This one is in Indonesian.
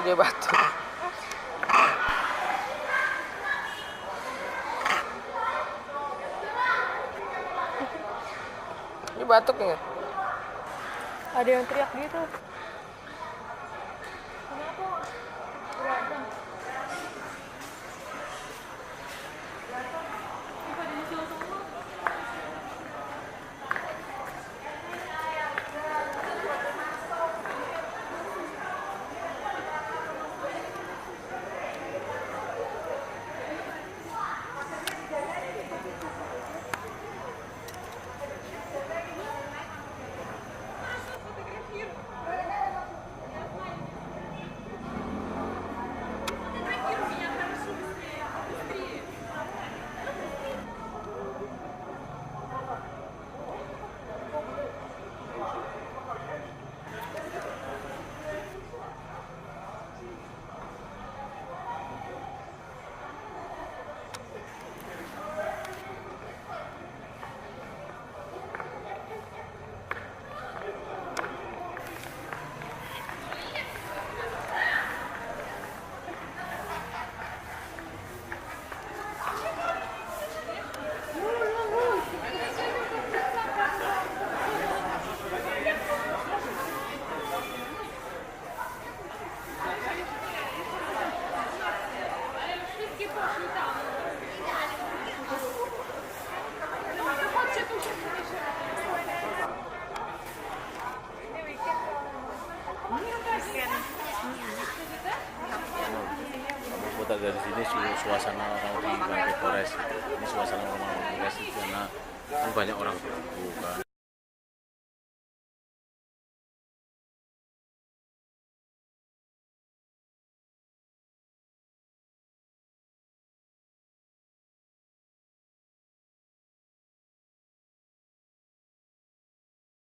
dia batuk. Ini batuk ya? Ada yang teriak gitu. Kota dari sini suasana orang di Bangkai Forest. Ini suasana orang di Forest karena kan banyak orang berkumpul kan.